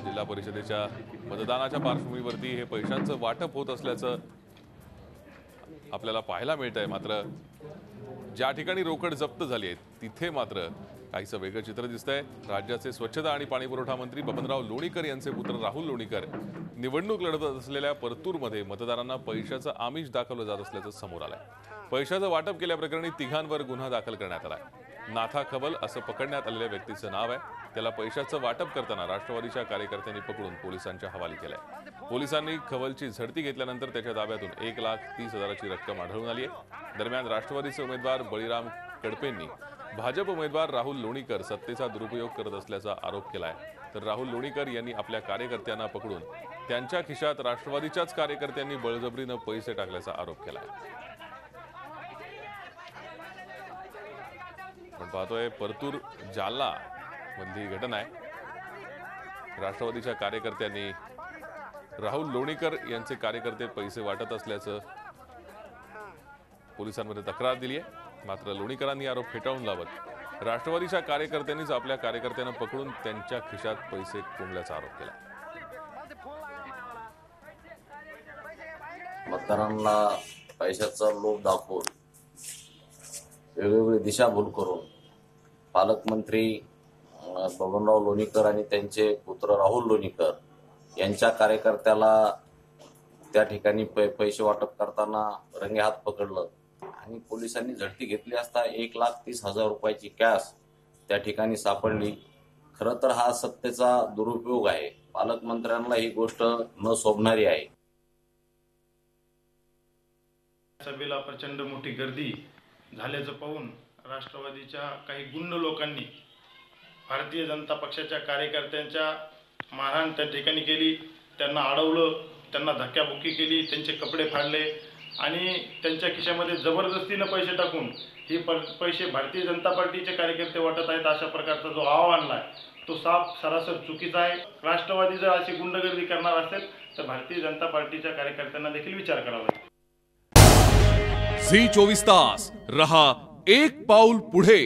जिल्हा परिषदेच्या मतदानाच्या पार्श्वभूमीवरती हे पैशांचं वाटप होत असल्याचं आपल्याला पाहायला मिळतंय। मात्र ज्या ठिकाणी रोकड जप्त झाली आहे तिथे मात्र काहीसं वेगळं चित्र दिसतंय। राज्याचे स्वच्छता आणि पाणीपुरवठा मंत्री बबनराव लोणीकर यांचे पुत्र राहुल लोणीकर निवडणूक लढवत असलेल्या परतूरमध्ये मतदारांना पैशाचं आमिष दाखवलं जात असल्याचं समोर आलंय। पैशाचं वाटप केल्याप्रकरणी तिघांवर गुन्हा दाखल करण्यात आलाय। नाथा खवल असं पकडण्यात आलेल्या व्यक्तीचं नाव आहे। त्याला पैशाचं वाटप करताना राष्ट्रवादीच्या कार्यकर्त्यांनी पकडून पोलिसांच्या हवाली केलंय। पोलिसांनी खवलची झडती घेतल्यानंतर त्याच्या ताब्यातून 1,30,000ची रक्कम आढळून आली आहे। दरम्यान राष्ट्रवादीचे उमेदवार बळीराम कडपेंनी भाजप उमेदवार राहुल लोणीकर सत्तेचा दुरुपयोग करत असल्याचा आरोप केलाय। तर राहुल लोणीकर यांनी आपल्या कार्यकर्त्यांना पकडून त्यांच्या खिशात राष्ट्रवादीच्याच कार्यकर्त्यांनी बळजबरीनं पैसे टाकल्याचा आरोप केलाय। आपण पाहतोय परतूर जालना मधली घटना आहे। राष्ट्रवादीच्या कार्यकर्त्यांनी राहुल लोणीकर यांचे कार्यकर्ते पैसे वाटत असल्याचं पोलिसांमध्ये तक्रार दिली आहे। मात्र लोणीकरांनी आरोप फेटाळून लावत राष्ट्रवादीच्या कार्यकर्त्यांनीच आपल्या कार्यकर्त्यांना पकडून त्यांच्या खिशात पैसे कोंबल्याचा आरोप केला। मतदारांना पैशाचा लोभ दाखवून वेगवेगळी दिशाभूल करून पालकमंत्री बबनराव लोणीकर आणि त्यांचे पुत्र राहुल लोणीकर यांच्या कार्यकर्त्याला त्या ठिकाणी पैसे वाटप करताना रंगेहात पकडलं आणि पोलिसांनी झडती घेतली असता 1,30,000 रुपयाची कॅश त्या ठिकाणी सापडली। खरं तर हा सत्तेचा दुरुपयोग आहे। पालकमंत्र्यांना ही गोष्ट न शोभणारी आहे। सभेला प्रचंड मोठी गर्दी झाल्याचं पाहून राष्ट्रवादीच्या काही गुंड लोकांनी भारतीय जनता पक्षाच्या कार्यकर्त्यांच्या मारहाण त्या ठिकाणी केली। त्यांना अडवलं, त्यांना धक्काबुक्की केली, त्यांचे कपडे फाडले आणि त्यांच्या खिशामध्ये जबरदस्तीने पैसे टाकून हे पैसे भारतीय जनता पार्टीचे कार्यकर्ते वाटत आहेत अशा प्रकारचा जो आव आणलाय तो साफ सरासर चुकीचा आहे। राष्ट्रवादी जर अशी गुंडगर्दी करणार असेल तर भारतीय जनता पार्टीच्या कार्यकर्त्यांना देखील विचार करावा लागेल। झी 24 तास रहा एक पाऊल पुढे।